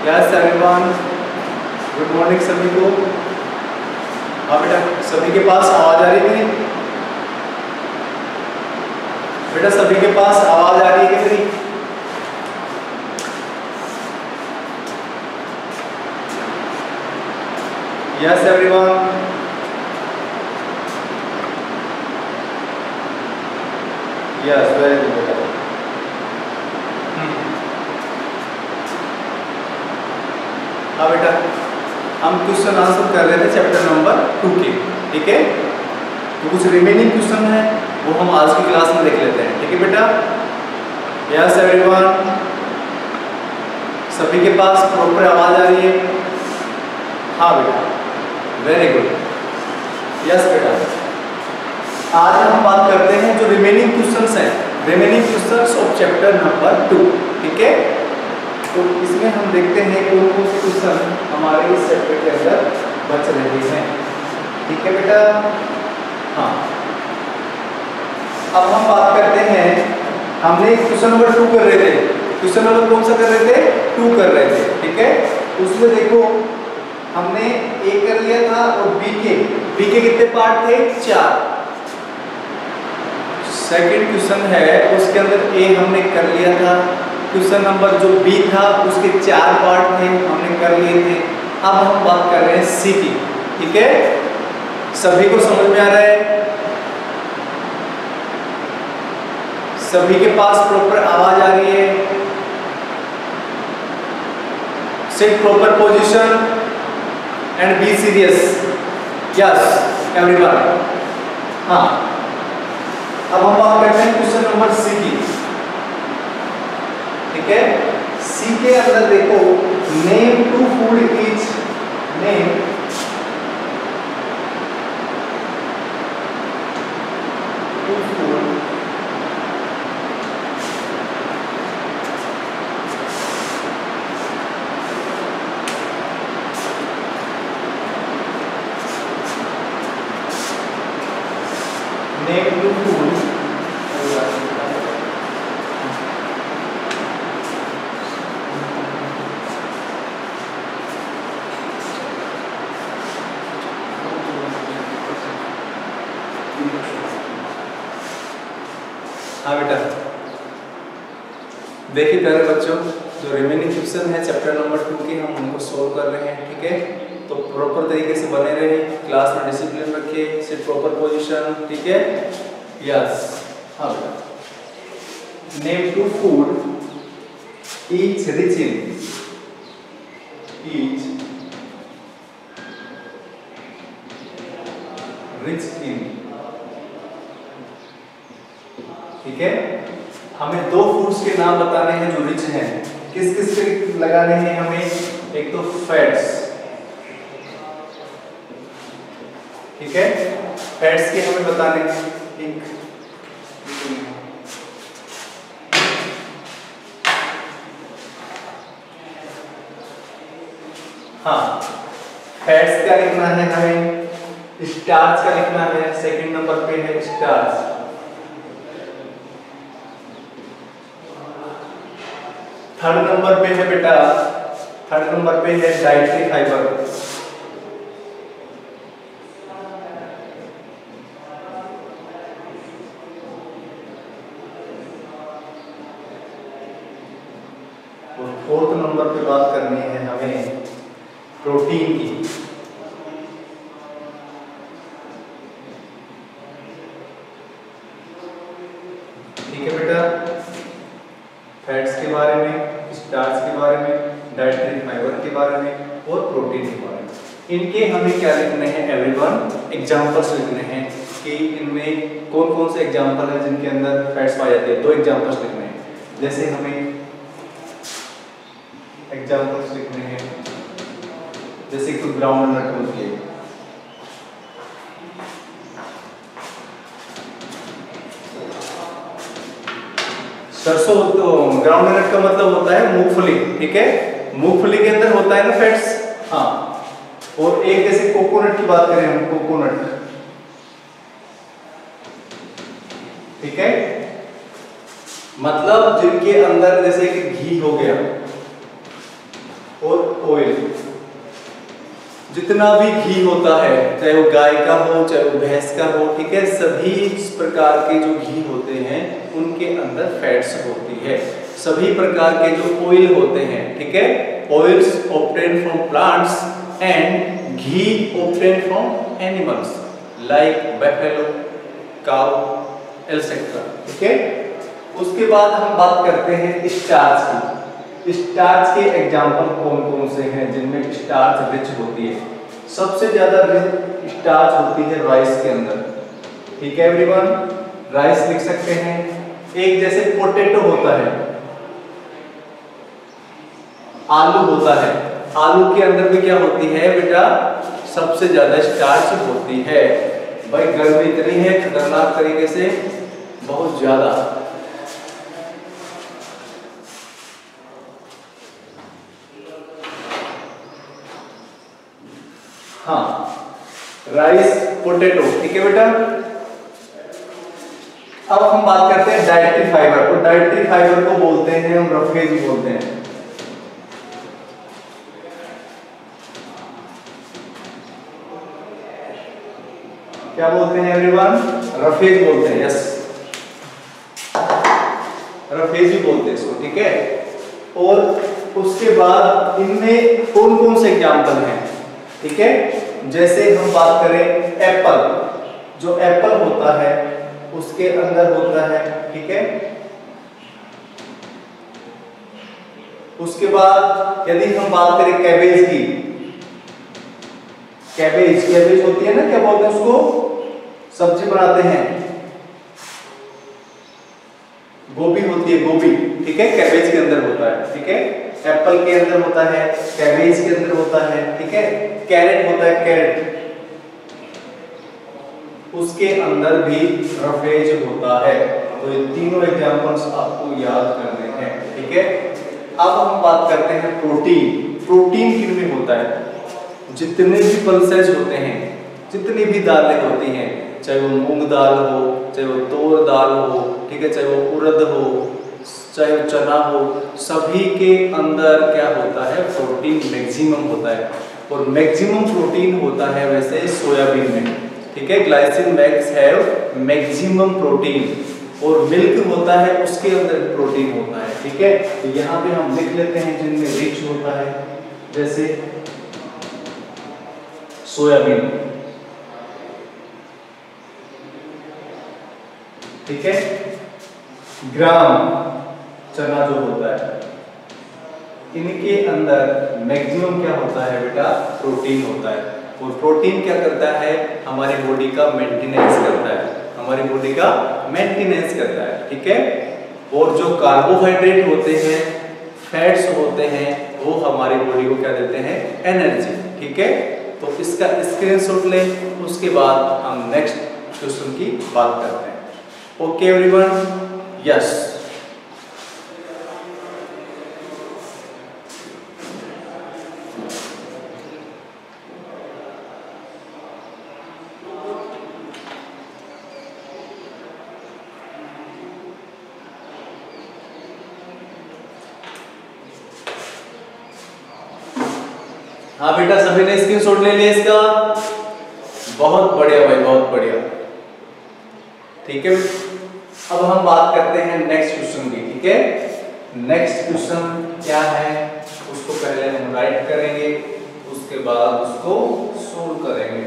Yes everyone, good morning सभी को। हाँ बेटा, सभी के पास आवाज आ रही है? बेटा सभी के पास आवाज आ रही है कि नहीं? Yes everyone, yes very good बेटा। हाँ बेटा, हम क्वेश्चन आंसर कर रहे थे चैप्टर नंबर 2 के, ठीक है। तो कुछ रिमेनिंग क्वेश्चन है वो हम आज की क्लास में देख लेते हैं, ठीक है बेटा। यस एवरीवन, सभी के पास प्रॉपर आवाज आ रही है? हाँ बेटा, वेरी गुड। यस बेटा, आज हम बात करते हैं जो रिमेनिंग क्वेश्चंस हैं, remaining questions of chapter number 2, ठीक है। तो इसमें हम देखते हैं कौन कौन से क्वेश्चन हमारे इस चैप्टर के अंदर बच रहे हैं, ठीक है बेटा। हाँ, अब हम बात करते हैं, हमने क्वेश्चन नंबर 2 कर रहे थे। क्वेश्चन नंबर कौन सा कर रहे थे? 2 कर रहे थे, ठीक है। उसमें देखो हमने ए कर लिया था और बी के कितने पार्ट थे? 4। सेकंड क्वेश्चन है उसके अंदर ए हमने कर लिया था। क्वेश्चन नंबर जो बी था उसके 4 पार्ट थे, हमने कर लिए थे। अब हम बात कर रहे हैं सी की, ठीक है। सभी को समझ में आ रहा है? सभी के पास प्रॉपर आवाज आ रही है? Sit proper position and be serious. Yes everyone. हाँ, अब हम बात करते हैं क्वेश्चन नंबर सी की, ठीक है। सी के अंदर देखो, name 2 food each, name 2 food name 2 food. हाँ बेटा, देखिए प्यारे बच्चों, जो रिमेनिंग क्वेश्चन है चैप्टर नंबर 2 के, हम उनको सोल्व कर रहे हैं, ठीक है। तो प्रॉपर तरीके से बने रहे, क्लास में डिसिप्लिन रखिए, सिट प्रॉपर पोजीशन, ठीक है। यस। हाँ बेटा, name 2 food each rich in, each rich in, ठीक है। हमें 2 फूड्स के नाम बताने हैं जो रिच हैं। किस किस पे लगाने हैं हमें? एक तो फैट्स, ठीक है। फैट्स के हमें बताने हैं, एक हाँ, फैट्स का लिखना है हमें, स्टार्च का लिखना है। सेकंड नंबर पे है स्टार्च। थर्ड नंबर पे है बेटा, थर्ड नंबर पे है डाइटरी फाइबर। और फोर्थ नंबर पे बात करनी है हमें प्रोटीन की, ठीक है बेटा। फैट्स के बारे में, स्टार्च के बारे में, डाइटरी फाइबर के बारे में और प्रोटीन के बारे में। इनके हमें क्या लिखने हैं एवरीवन? एग्जांपल्स लिखने हैं कि इनमें कौन कौन से एग्जांपल है जिनके अंदर फैट्स पाए जाते हैं। 2 एग्जांपल्स लिखने हैं। जैसे हमें एग्जांपल्स लिखने हैं, जैसे कि ग्राउंड नट होती है, सरसों, तो ग्राउंड नट का मतलब होता है मूंगफली, ठीक है। मूंगफली के अंदर होता है ना फैट्स। हाँ, और एक जैसे कोकोनट की बात करें हम, कोकोनट, ठीक है। मतलब जिनके अंदर जैसे कि घी हो गया, और ऑयल। जितना भी घी होता है, चाहे वो गाय का हो चाहे वो भैंस का हो, ठीक है, सभी प्रकार के जो घी होते हैं उनके अंदर फैट्स होती है। सभी प्रकार के जो ऑयल होते हैं, ठीक है, oils obtain from plants and ghee obtain from animals like buffalo, cow etcetera, ठीक है। उसके बाद हम बात करते हैं स्टार्च की। स्टार्च के एग्जाम्पल कौन कौन से हैं जिनमें स्टार्च रिच होती है? सबसे ज्यादा रिच स्टार्च होती है राइस के अंदर, ठीक है एवरीवन, राइस लिख सकते हैं। एक जैसे पोटैटो होता है, आलू होता है, आलू के अंदर भी क्या होती है बेटा? सबसे ज्यादा स्टार्च होती है। भाई गर्मी इतनी है खतरनाक तरीके से, बहुत ज्यादा। हाँ, राइस, पोटैटो, ठीक है बेटा। अब हम बात करते हैं डाइटरी फाइबर को। डाइटरी फाइबर को बोलते हैं हम रफेज बोलते हैं। क्या बोलते हैं एवरीवन? रफेज बोलते हैं, यस, रफेज ही बोलते हैं इसको, ठीक है। और उसके बाद इनमें कौन कौन से एग्जाम्पल हैं, ठीक है? जैसे हम बात करें एप्पल, जो एप्पल होता है उसके अंदर होता है, ठीक है। उसके बाद यदि हम बात करें कैबेज की, कैबेज होती है ना, क्या बोलते हैं उसको? सब्जी बनाते हैं, गोभी होती है, गोभी, ठीक है, कैबेज के अंदर होता है, ठीक है। एप्पल के अंदर होता है, कैबेज के अंदर होता है, ठीक है। कैरेट होता है, कैरेट, उसके अंदर भी रफेज होता है। तो ये तीनों एग्जांपल्स आपको याद करने हैं, ठीक है। अब हम बात करते हैं प्रोटीन। प्रोटीन किनमें होता है? जितने भी पल्सेस होते हैं, जितनी भी दालें होती हैं, चाहे वो मूंग दाल हो, चाहे वो तूर दाल हो, ठीक है, चाहे वो उड़द हो, चाहे वो चना हो, सभी के अंदर क्या होता है? प्रोटीन मैक्सिमम होता है। और मैक्सिमम प्रोटीन होता है वैसे सोयाबीन में, ठीक है। Glycine max have maximum protein. और मिल्क होता है, उसके अंदर प्रोटीन होता है, ठीक है। तो यहाँ पे हम लिख लेते हैं जिनमें रिच होता है, जैसे सोयाबीन, ठीक है। ग्राम चना जो होता है, इनके अंदर मैक्सिमम क्या होता है बेटा? प्रोटीन होता है। और प्रोटीन क्या करता है? हमारी बॉडी का मेंटेनेंस करता है, हमारी बॉडी का मेंटेनेंस करता है, ठीक है। और जो कार्बोहाइड्रेट होते हैं, फैट्स होते हैं, वो हमारी बॉडी को क्या देते हैं? एनर्जी, ठीक है। तो इसका स्क्रीनशॉट लें, उसके बाद हम नेक्स्ट क्वेश्चन की बात करते हैं। Okay everyone, yes. हाँ बेटा, सभी ने स्क्रीनशॉट ले लिया इसका? बहुत बढ़िया भाई, बहुत बढ़िया, ठीक है। अब हम बात करते हैं नेक्स्ट क्वेश्चन की, ठीक है। नेक्स्ट क्वेश्चन क्या है उसको पहले हम राइट करेंगे, उसके बाद उसको सोल्व करेंगे।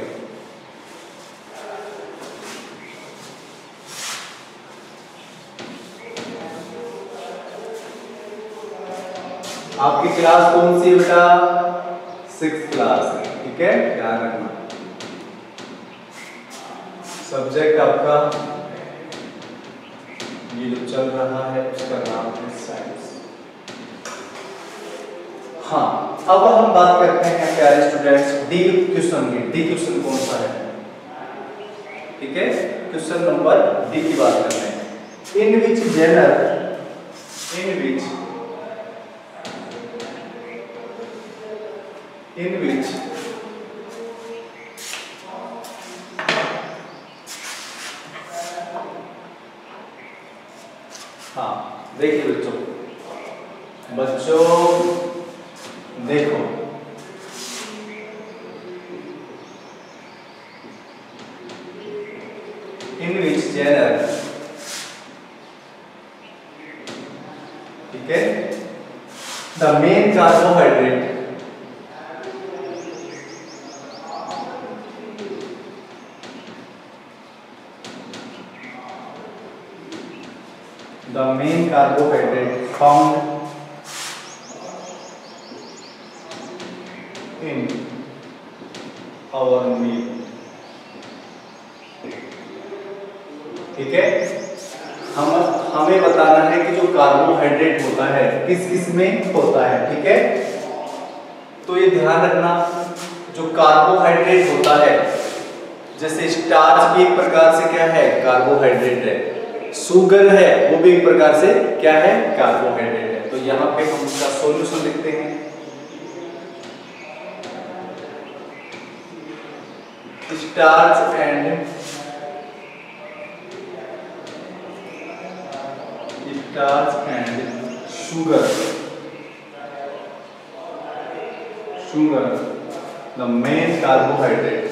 आपकी क्लास कौन सी है बेटा? 6th क्लास है, ठीक है, ध्यान रखना। सब्जेक्ट आपका ये जो चल रहा है उसका नाम है साइंस। हाँ, अब हम बात करते हैं प्यारे स्टूडेंट्स डी क्वेश्चन की। डी क्वेश्चन कौन सा है? ठीक है, क्वेश्चन नंबर डी की बात करते हैं। इन विच जेनर, इन विच हाँ देखिए बच्चों, देखो इन विच जेनर, ठीक है, the main carbohydrate found in our meal, ठीक है। हमें बताना है कि जो कार्बोहाइड्रेट होता है किस किस में होता है, ठीक है। तो ये ध्यान रखना, जो कार्बोहाइड्रेट होता है, जैसे स्टार्च भी एक प्रकार से क्या है, कार्बोहाइड्रेट है, शुगर है वो भी एक प्रकार से क्या है, कार्बोहाइड्रेट है। तो यहाँ पे हम उसका सॉल्यूशन लिखते हैं, starch and sugar, the main carbohydrate,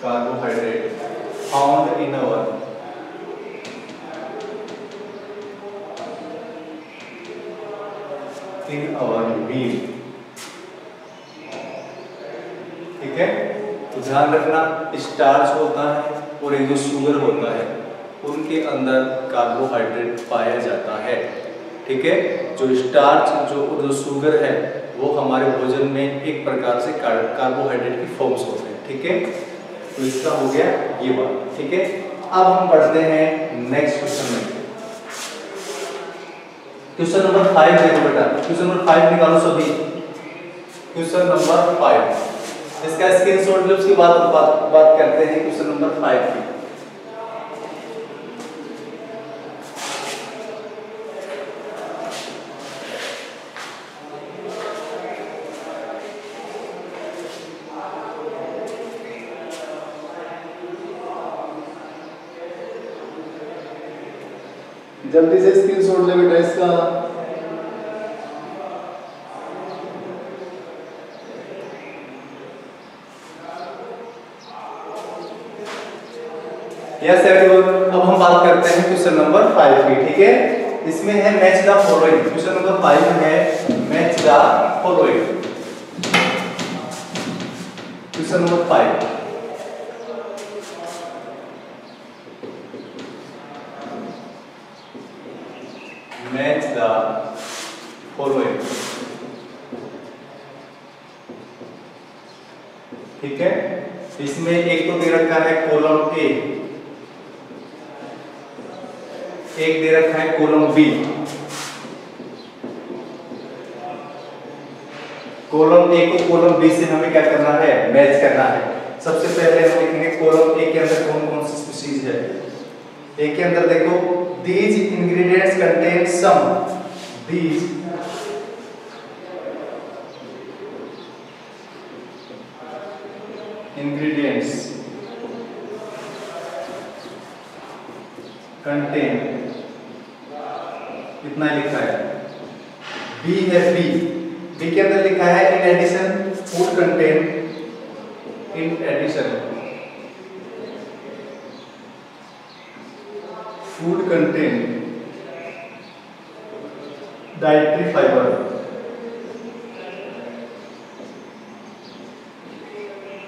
carbohydrate found in our meal, ठीक है। तो ध्यान रखना, स्टार्च होता है और एक जो शुगर होता है उनके अंदर कार्बोहाइड्रेट पाया जाता है, ठीक है। जो स्टार्च जो शुगर है वो हमारे भोजन में एक प्रकार से कार्बोहाइड्रेट की फॉर्म्स होते हैं, ठीक है। तो इसका हो गया ये बात, ठीक है। अब हम बढ़ते हैं नेक्स्ट क्वेश्चन में। क्वेश्चन नंबर 5 देखो बेटा, क्वेश्चन नंबर 5 निकालो सभी। क्वेश्चन नंबर 5, इसका स्क्रीनशॉट लो, उसके बाद बात करते हैं क्वेश्चन नंबर 5 की। जल्दी से स्क्रीनशॉट ले बेटा इसका। यस एवरीवन, अब हम बात करते हैं क्वेश्चन नंबर 5 की, ठीक है। इसमें है match the following, question number 5 है match the following. Question number 5, match the following, ठीक है। इसमें एक तो दे रखा है कॉलम ए, एक दे रखा है कॉलम बी। कॉलम ए को कॉलम बी से हमें क्या करना है, मैच करना है। सबसे पहले हम लिखेंगे कॉलम ए के अंदर कौन कौन सी स्पीशीज है। ए के अंदर देखो, these ingredients contain some, these ingredients contain, इतना लिखा है। बी है, बी के अंदर लिखा है in addition food contain, in addition food contain dietary fiber.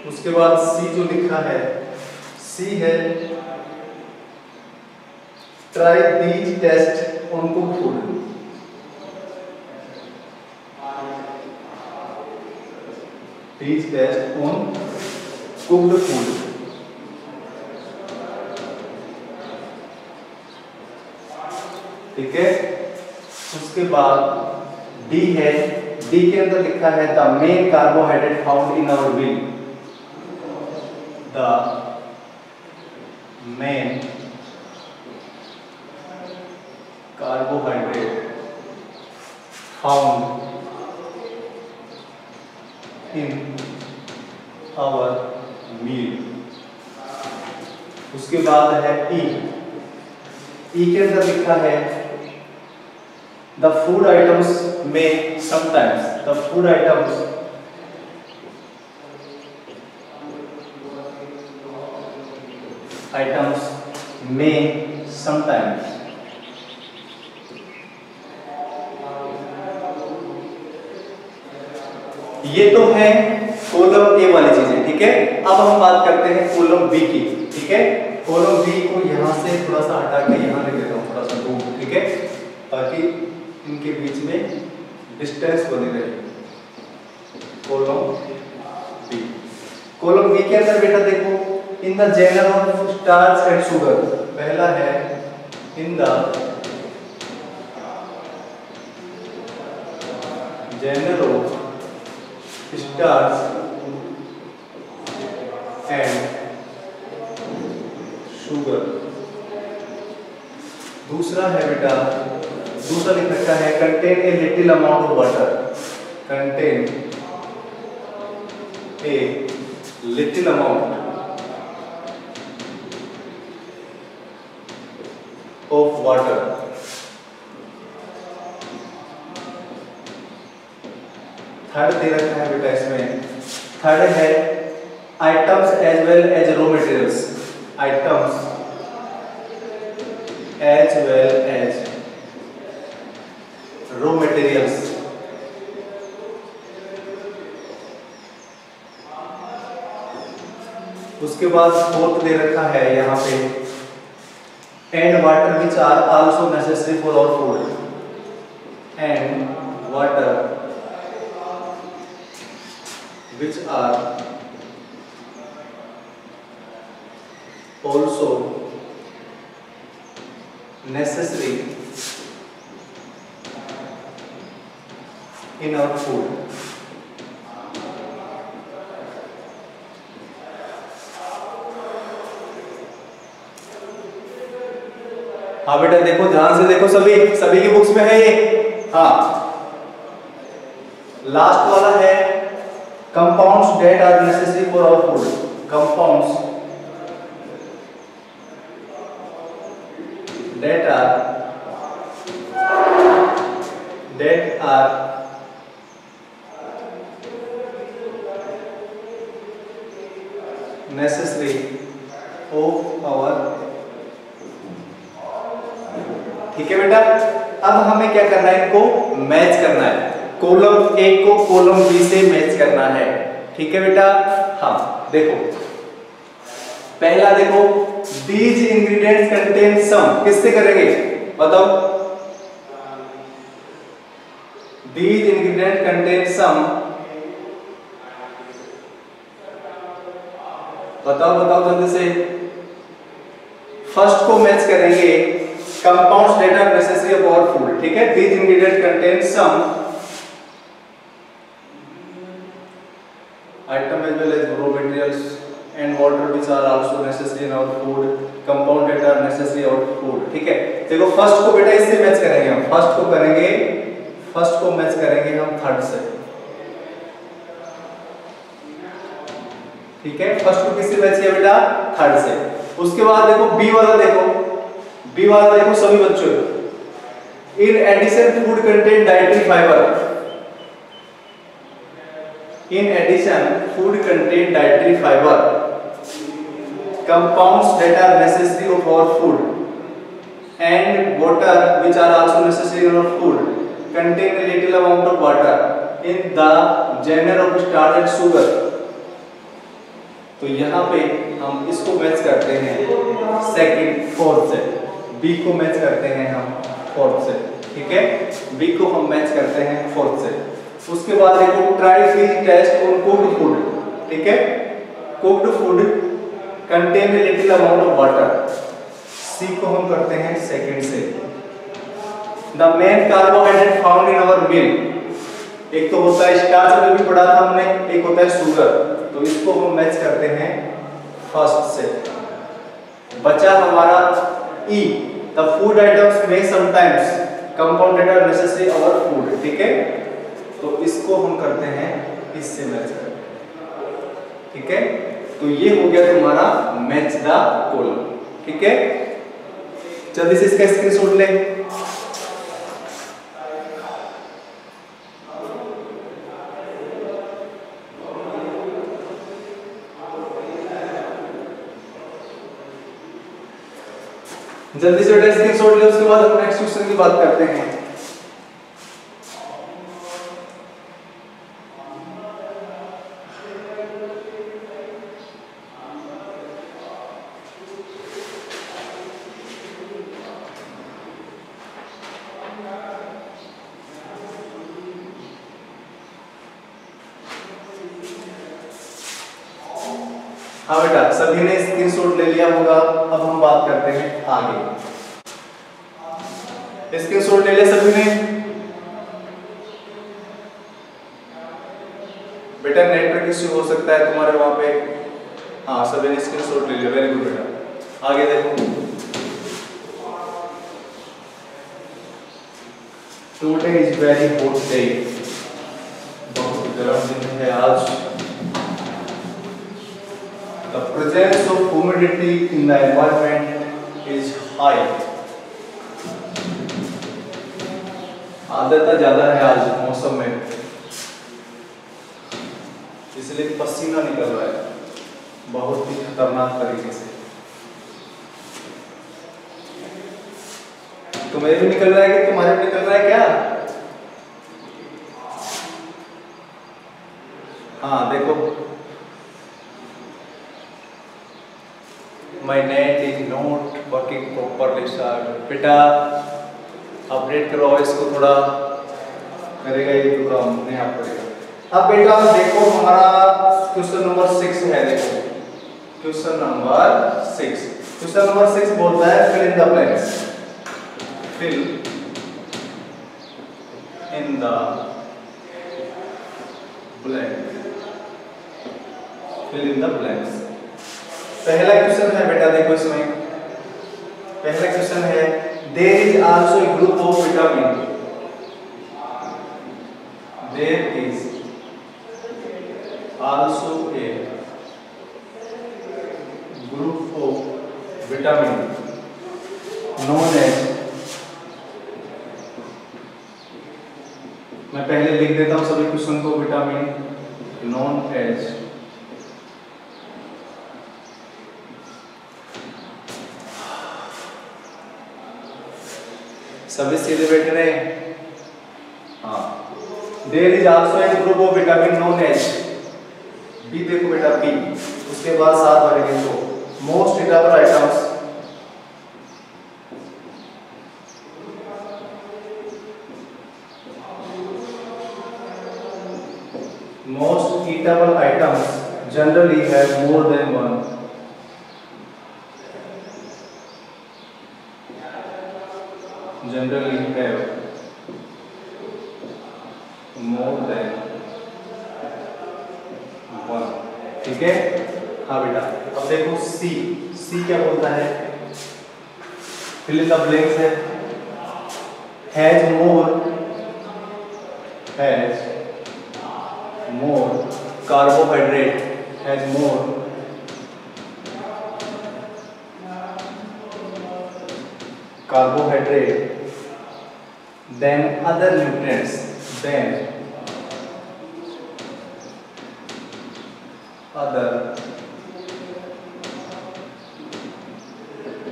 उसके बाद सी जो लिखा है, सी है try these test on cooked food, these test on cooked food. ठीक है। उसके बाद डी है, डी के अंदर लिखा है the main carbohydrate found in our meal, the main carbohydrate found in our meal. उसके बाद है ई के अंदर लिखा है द फूड आइटम्स में समटाइम्स, द फूड आइटम्स में समटाइम्स। ये तो है कॉलम ए वाली चीजें, ठीक है। अब हम बात करते हैं कॉलम बी की, ठीक है। कॉलम बी को यहां से थोड़ा सा हटा के यहां लिख देता हूं, थोड़ा सा दूर, ठीक है, ताकि इनके बीच में डिस्टेंस बनी रहे। कॉलम बी, कॉलम बी के अंदर बेटा देखो in the genre of starch and sugar, पहला है in the genre of starch and sugar. दूसरा है बेटा, दूसरा लिख रखा है contain a little amount of water, contain a little amount of water. Third दे रखा है बेटा इसमें, थर्ड है items as well as raw materials, items as well as raw materials. उसके बाद फोर्थ दे रखा है यहाँ पे and water which are also necessary for our food, and water which are also necessary in our food। हाँ बेटा देखो, ध्यान से देखो, सभी की बुक्स में है ये। हाँ, लास्ट वाला है compounds that are necessary for our food, compounds that are necessary of our, ठीक है बेटा। अब हमें क्या करना है, इनको मैच करना है, कॉलम ए को कॉलम बी से मैच करना है, ठीक है बेटा। हाँ देखो, पहला देखो these ingredients contain some, किससे करेंगे बताओ, these ingredients contain some, बताओ बताओ जल्दी से। फर्स्ट को मैच करेंगे compounds that are necessary of our food, ठीक है। these ingredients contain some item as well as raw materials and water which are also necessary in our food, compound that are necessary our food, ठीक है। देखो first को बेटा इससे match करेंगे हम, फर्स्ट को मैच करेंगे हम थर्ड से, ठीक है। फर्स्ट को किससे मैच किया बेटा, थर्ड से। उसके बाद देखो बी वाला देखो सभी बच्चों, in addition food contain dietary fiber, in addition food contain dietary fiber, compounds that are necessary of our food, and water which are also necessary in our food, contain a little amount of water in the genre of starch and sugar। तो यहाँ पे हम इसको match करते हैं second fourth से, B को match करते हैं हम फोर्थ से, ठीक है। बी को हम मैच करते हैं फोर्थ से। उसके बाद देखो try feel test on cooked food, ठीक है। Cooked food contain a little amount of water, C को हम करते हैं सेकंड से। The main carbohydrate found in our meal, एक तो होता है स्टार्च में भी पढ़ा था हमने, एक होता है शुगर, तो इसको हम मैच करते हैं फर्स्ट से। बचा हमारा ई, द फूड आइटम्स में sometimes compound that are necessary our food, ठीक है। तो इसको हम करते हैं इससे मैच करते हैं, ठीक है, तो ये हो गया तुम्हारा मैच द कॉलम। ठीक है, जल्दी से इसका स्क्रीनशॉट ले। जल्दी से बेटा स्क्रीनशॉट ले, उसके बाद हम नेक्स्ट क्वेश्चन की बात करते हैं। हाँ बेटा, सभी ने स्क्रीनशॉट ले लिया होगा। अब हम बात करते हैं आगे। स्क्रीनशॉट ले लिया सभी ने? बेटा नेटवर्क इश्यू हो सकता है तुम्हारे वहां पे। हाँ, सभी ने स्क्रीनशॉट ले लिया, वेरी गुड बेटा। आगे देखो, today is very hot day, बहुत गर्म दिन है आज। The presence of humidity in the environment is high. आर्द्रता ज्यादा है आज मौसम में, इसलिए पसीना निकल रहा है बहुत ही खतरनाक तरीके से। तुम्हें भी निकल रहा है कि तुम्हारे भी निकल रहा है क्या? हाँ देखो, My net is not working properly sir। बेटा अपडेट करवाओ इसको थोड़ा, करेगा ये तो काम नहीं आप करेगा। अब बेटा देखो हमारा क्वेश्चन नंबर 6 है। देखो क्वेश्चन नंबर 6, क्वेश्चन नंबर 6 बोलता है fill in the blanks. Fill in the blank, fill in the blanks. पहला क्वेश्चन है बेटा, देखो इसमें पहला क्वेश्चन है there is also a group of vitamin. There is also a group of vitamin known as, मैं पहले लिख देता हूं सभी क्वेश्चन को, विटामिन नोन एज सभी सीधे बैठे रहे। हाँ, there is also a group of vitamin known as B. देखो बेटा बी, उसके बाद साथ भरेंगे तो most eatable items, most eatable items generally have more than one. Generally have more than one। ठीक है, हाँ बेटा। अब देखो सी, सी क्या बोलता है? फिल इन द ब्लैंक्स है। Has more carbohydrate, has more carbohydrate than other nutrients, than other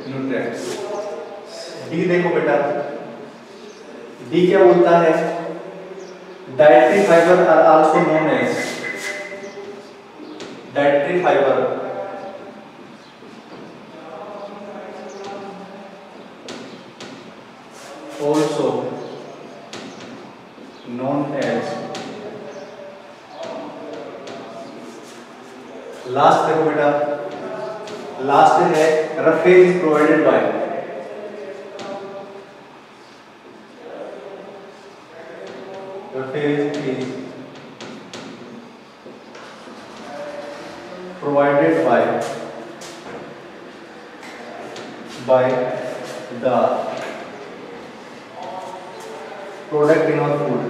nutrients। D देखो बेटा, डी क्या बोलता है? Dietary fiber are also known as, dietary fiber also known as, last देखो बेटा, लास्ट है roughage is provided by, roughage is provided by the product in our food।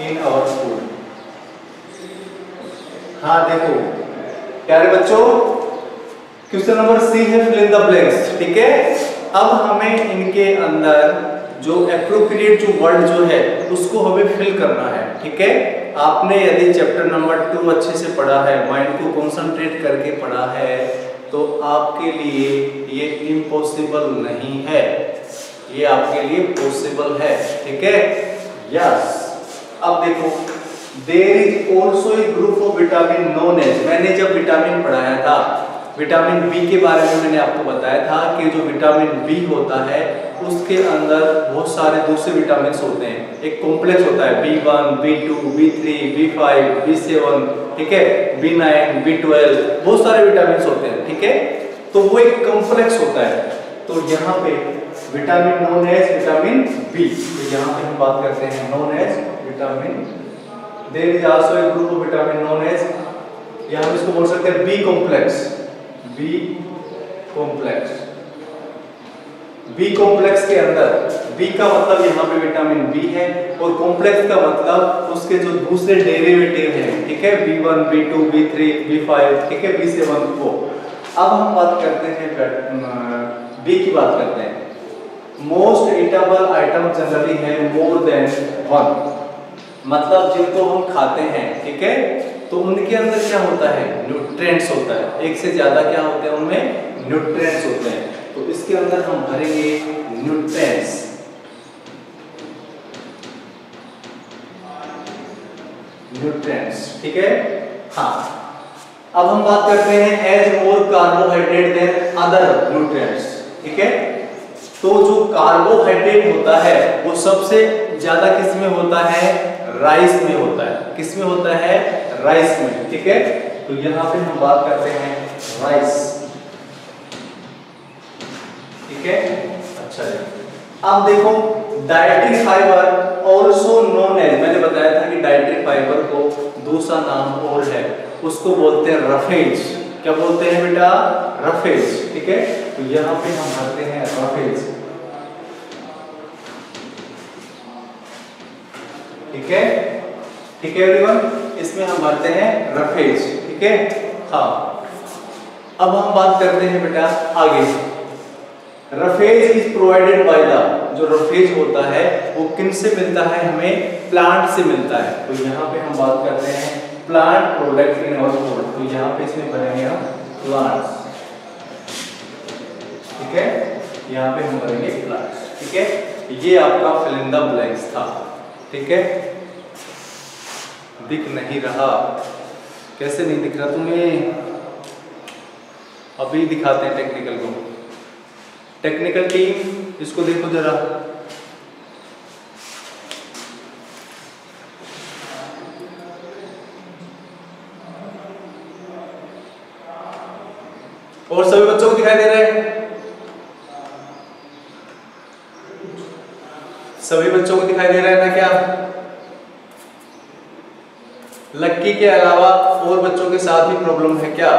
In our food. हाँ देखो प्यारे बच्चों, क्वेश्चन नंबर सी है fill in the blanks. ठीक है, अब हमें इनके अंदर जो एप्रोप्रिएट जो वर्ड जो है उसको हमें फिल करना है। ठीक है, आपने यदि चैप्टर नंबर 2 अच्छे से पढ़ा है, माइंड को कंसंट्रेट करके पढ़ा है, तो आपके लिए ये इम्पॉसिबल नहीं है, ये आपके लिए पॉसिबल है। ठीक है, यस। अब देखो, there is also a group of vitamin known as, मैंने जब विटामिन पढ़ाया था, विटामिन बी के बारे में मैंने आपको बताया था कि जो विटामिन बी होता है उसके अंदर बहुत सारे दूसरे विटामिन होते हैं। एक कॉम्प्लेक्स होता है B1, B2, B3, B5, B7, ठीक है, B9, B12, बहुत सारे विटामिन होते हैं। ठीक है, तो वो एक कॉम्प्लेक्स होता है। तो यहाँ पे vitamin known as vitamin B, तो यहाँ पे हम बात करते हैं known as vitamin. There is also a group of vitamin known as, या हम इसको बोल सकते हैं B complex. B complex, B complex के अंदर बी का मतलब यहाँ पे विटामिन बी है, और कॉम्प्लेक्स का मतलब उसके जो दूसरे डेरिवेटिव हैं। ठीक है, B1, B2, B3, B5, ठीक है, B7 को। अब हम बात करते हैं बी की बात करते हैं। मोस्ट ईटेबल आइटम जनरली है मोर देन 1, मतलब जिनको हम खाते हैं, ठीक है, तो उनके अंदर क्या होता है, न्यूट्रिएंट्स होता है। एक से ज्यादा क्या होते हैं, उनमें न्यूट्रिएंट्स होते हैं। तो इसके अंदर हम भरेंगे न्यूट्रिएंट्स। न्यूट्रिएंट्स, ठीक है। हाँ, अब हम बात करते हैं एज मोर कार्बोहाइड्रेट देन अदर न्यूट्रिएंट्स। ठीक है, तो जो कार्बोहाइड्रेट होता है वो सबसे ज्यादा किस में होता है, राइस में होता है। किस में होता है, राइस में। ठीक है, तो यहाँ पे हम बात करते हैं राइस। ठीक है, अच्छा जी। अब देखो, dietary fiber also known as, मैंने बताया था कि डाइटरी फाइबर को दूसरा नाम और है, उसको बोलते हैं रफेज। क्या बोलते हैं बेटा, रफेज। ठीक है, तो यहाँ पे हम भरते हैं रफेज। ठीक है, ठीक है एवरीवन, इसमें हम भरते हैं रफेज। ठीक है, हाँ। अब हम बात करते हैं बेटा आगे, roughage is provided by the, जो रफेज होता है वो किन से मिलता है, हमें प्लांट से मिलता है। तो यहाँ पे हम बात करते हैं plant product in our food, तो यहाँ पे इसमें भरेंगे हम प्लांट्स। ठीक है, यहाँ पे हम भरेंगे प्लांट्स। ठीक है, ये आपका फिल इन द ब्लैंक्स था। ठीक है, दिख नहीं रहा, कैसे नहीं दिख रहा तुम्हें, अभी दिखाते हैं टेक्निकल को। टेक्निकल टीम इसको देखो जरा, और सभी बच्चों को दिखाई दे रहे हैं, सभी बच्चों को दिखाई दे रहा है ना क्या, लक्की के अलावा और बच्चों के साथ भी प्रॉब्लम है क्या,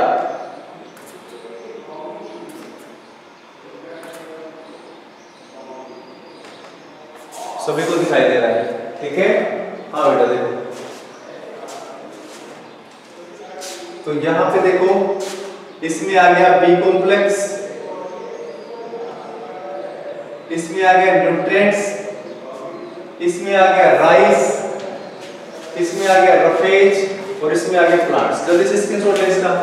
सभी को दिखाई दे रहा है। ठीक है, हाँ बेटा देखो, तो यहां पे देखो, इसमें आ गया बी कॉम्प्लेक्स, इसमें आ गया न्यूट्रिएंट्स, इसमें आ गया राइस, इसमें आ गया रफेज, और इसमें आ गया प्लांट्स। जल्दी से स्क्रीनशॉट ले इसका।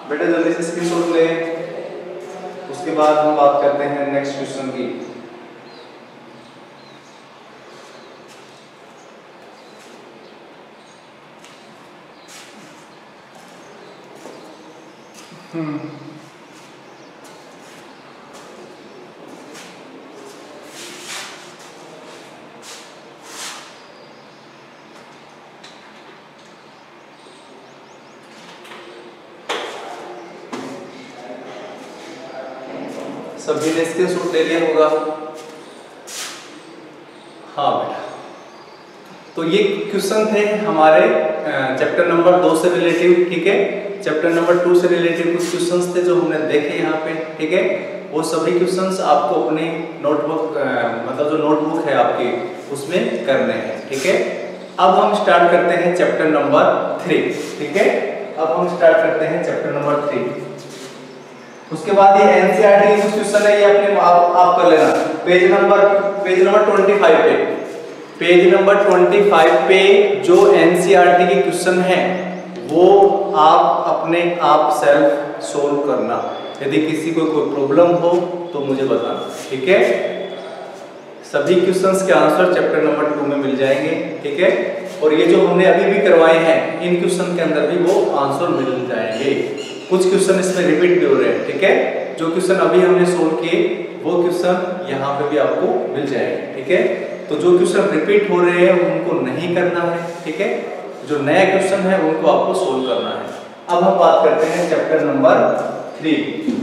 बेटा जल्दी से स्क्रीनशॉट ले, उसके बाद हम बात करते हैं नेक्स्ट क्वेश्चन की। सभी ने स्क्रीनशॉट ले लिया होगा। हाँ बेटा, तो ये क्वेश्चन थे हमारे चैप्टर नंबर 2 से रिलेटिव, ठीक है। चैप्टर नंबर 2 से रिलेटिव कुछ क्वेश्चंस थे जो हमने देखे यहाँ पे, ठीक है। वो सभी क्वेश्चंस आपको अपनी नोटबुक मतलब जो नोटबुक है आपकी उसमें करने हैं, ठीक है। अब हम स्टार्ट करते हैं चैप्टर नंबर 3, ठीक है। अब हम स्टार्ट करते हैं चैप्टर नंबर 3। उसके बाद ये एनसीईआरटी के कुछ क्वेश्चन है, ये अपने आप कर लेना। पेज नंबर 25 पे, पेज नंबर 25 पे जो एनसीईआरटी के क्वेश्चन हैं वो आप अपने आप सेल्फ सोल्व करना। यदि किसी को कोई प्रॉब्लम हो तो मुझे बताना, ठीक है। सभी क्वेश्चंस के आंसर चैप्टर नंबर 2 में मिल जाएंगे, ठीक है। और ये जो हमने अभी भी करवाए हैं इन क्वेश्चन के अंदर भी वो आंसर मिल जाएंगे। कुछ क्वेश्चन इसमें रिपीट भी हो रहे हैं, ठीक है। जो क्वेश्चन अभी हमने सोल्व किए वो क्वेश्चन यहाँ पे भी आपको मिल जाएंगे, ठीक है। तो जो क्वेश्चन रिपीट हो रहे हैं उनको नहीं करना है, ठीक है। जो नया क्वेश्चन है उनको आपको सोल्व करना है। अब हम बात करते हैं चैप्टर नंबर 3।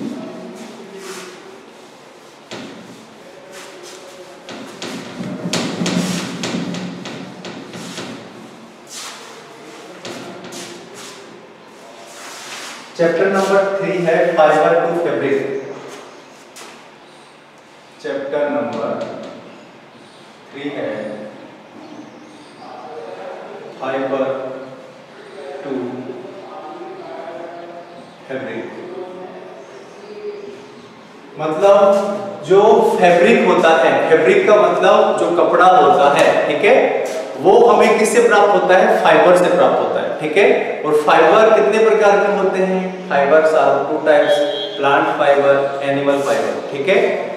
चैप्टर नंबर 3 है fiber to fabric. Chapter number 3 है फाइबर टू फैब्रिक। मतलब जो फैब्रिक होता है, फैब्रिक का मतलब जो कपड़ा होता है, ठीक है, वो हमें किससे प्राप्त होता है? फाइबर से प्राप्त होता है, ठीक है। और फाइबर कितने प्रकार के होते हैं? Fibers are 2 types, plant fiber, animal fiber, ठीक है।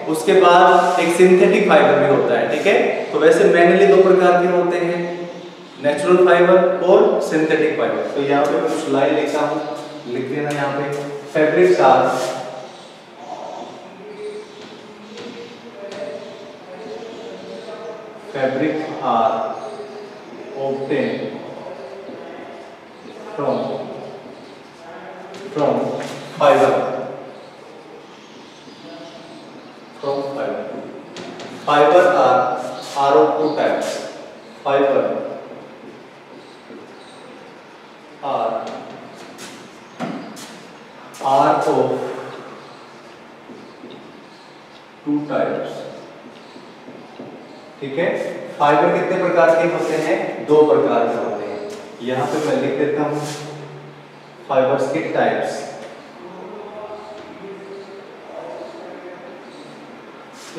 उसके बाद एक सिंथेटिक फाइबर भी होता है, ठीक है। तो वैसे मेनली 2 प्रकार के होते हैं, नेचुरल फाइबर और सिंथेटिक फाइबर। तो यहाँ पे कुछ लाइन लिखा हूँ, लिख देना यहाँ पे। Fabrics are obtained from fiber, fiber are of 2 types. Fiber are of 2 types, ठीक है। फाइबर कितने प्रकार के होते हैं? 2 प्रकार के होते हैं। यहाँ पे मैं लिख देता हूँ फाइबर्स के टाइप्स।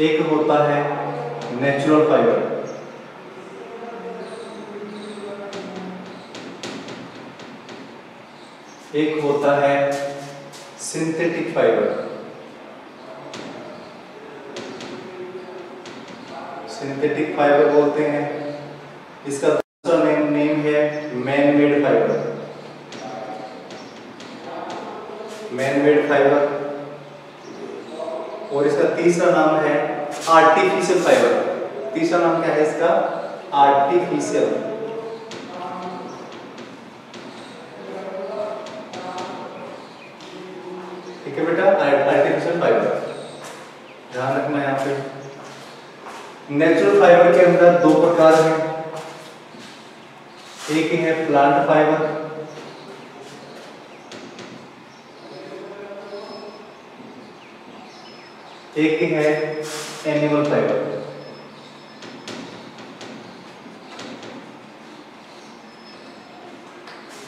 एक होता है नेचुरल फाइबर, एक होता है सिंथेटिक फाइबर। सिंथेटिक फाइबर बोलते हैं, इसका दूसरा नेम है man made fibre, man made fibre. और इसका तीसरा नाम है आर्टिफिशियल फाइबर। तीसरा नाम क्या है इसका? आर्टिफिशियल। ठीक है बेटा, आर्टिफिशियल फाइबर ध्यान रखना यहाँ पे। नेचुरल फाइबर के अंदर 2 प्रकार हैं, एक है प्लांट फाइबर, एक है एनिमल फाइबर।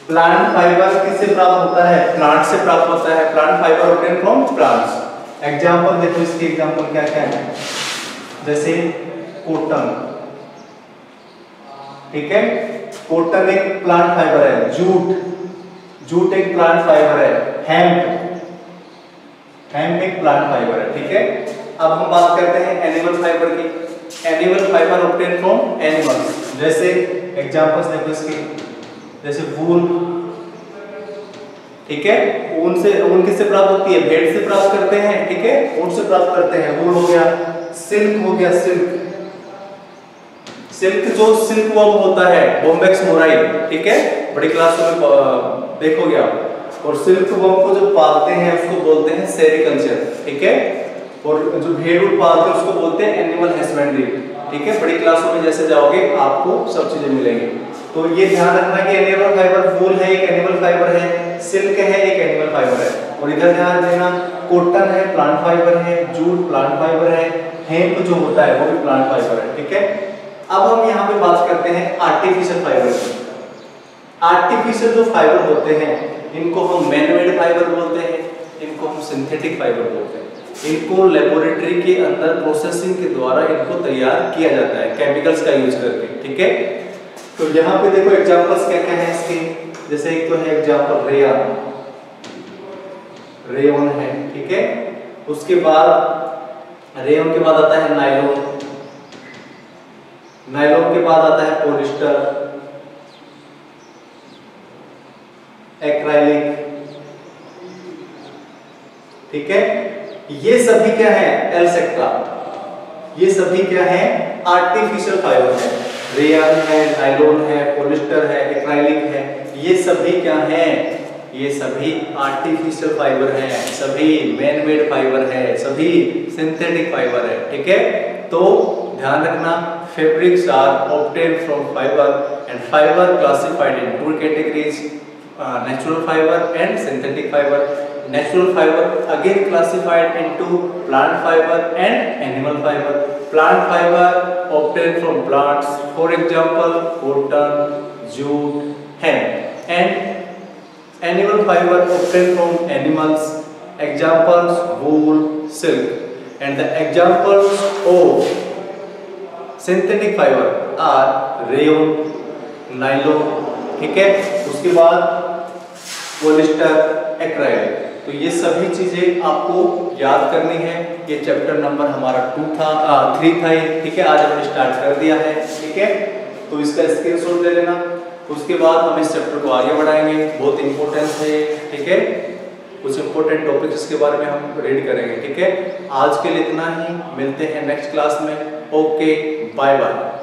प्लांट फाइबर किससे प्राप्त होता है? प्लांट से प्राप्त होता है। Plant fibre obtain from plants. Example देखो, इसके एग्जांपल क्या क्या है? जैसे कॉटन, ठीक है, कॉटन एक प्लांट फाइबर है। जूट एक प्लांट फाइबर है। हेम्प एक प्लांट फाइबर है, ठीक है। अब हम बात करते हैं एनिमल फाइबर की। Animal fibre obtain from animals. जैसे एग्जांपल्स देखो इसके, जैसे वूल, ठीक है। ऊन किससे प्राप्त होती है? भेड़ से प्राप्त करते हैं, ठीक है, ऊन से प्राप्त करते हैं। वूल हो गया। सिल्क हो गया, सिल्क जो सिल्क वर्म होता है, बोम्बेक्स मोराई, ठीक है, बड़ी क्लास में देखोगे आप। और सिल्क वर्म को जो पालते हैं उसको बोलते हैं सेरिकल्चर, ठीक है। और जो भेड़ ऊड़ पालते हैं उसको बोलते हैं एनिमल हस्बेंड्री। ठीक है, बड़ी क्लासों में जैसे जाओगे आपको सब चीजें मिलेंगी। तो ये ध्यान रखना कि एनिमल फाइबर, वूल है एक एनिमल फाइबर है, सिल्क है एक एनिमल फाइबर है। और इधर ध्यान देना कॉटन है प्लांट फाइबर है, जूट प्लांट फाइबर है, हेम्प जो होता है वो भी प्लांट फाइबर है। ठीक है, अब हम यहाँ पे बात करते हैं आर्टिफिशियल फाइबर की। आर्टिफिशियल जो फाइबर होते हैं इनको हम मैन मेड फाइबर बोलते हैं, इनको हम सिंथेटिक फाइबर बोलते हैं। इनको लेबोरेटरी के अंदर प्रोसेसिंग के द्वारा इनको तैयार किया जाता है केमिकल्स का यूज करके। ठीक है, तो यहाँ पे देखो एग्जांपल्स क्या क्या है इसके, जैसे एक तो है एग्जांपल रेयन, रेयन है। ठीक है, उसके बाद रेयन के बाद आता है नायलॉन, नायलॉन के बाद आता है पॉलिस्टर, एक्राइलिक। ठीक है, ये सभी क्या है एल्सेक्ट्रा, ये सभी क्या है आर्टिफिशियल फाइबर है। रेयन है, नायलॉन है, पॉलिस्टर है, एक्राइलिक है, ये सभी क्या है, ये सभी आर्टिफिशियल फाइबर हैं, सभी मैन मेड फाइबर है, सभी सिंथेटिक फाइबर है। ठीक है, तो ध्यान रखना fabrics are obtained from fiber and fiber classified in two categories, natural fiber and synthetic fiber. Natural fiber again classified into plant fiber and animal fiber. Plant fiber obtained from plants, for example cotton, jute, hemp, and animal fiber obtained from animals, examples wool, silk. And the examples of synthetic fiber are rayon, nylon. ठीक है, उसके बाद polyester, acrylic. तो ये सभी चीजें आपको याद करनी है। ये चैप्टर नंबर हमारा 3 था ये। ठीक है, आज हमने स्टार्ट कर दिया है। ठीक है, तो इसका स्क्रीनशॉट ले लेना। उसके बाद हम इस चैप्टर को आगे बढ़ाएंगे, बहुत इंपॉर्टेंट है। ठीक है, कुछ इंपॉर्टेंट टॉपिक्स इसके बारे में हम रीड करेंगे। ठीक है, आज के लिए इतना ही, मिलते हैं नेक्स्ट क्लास में। Okay, bye bye.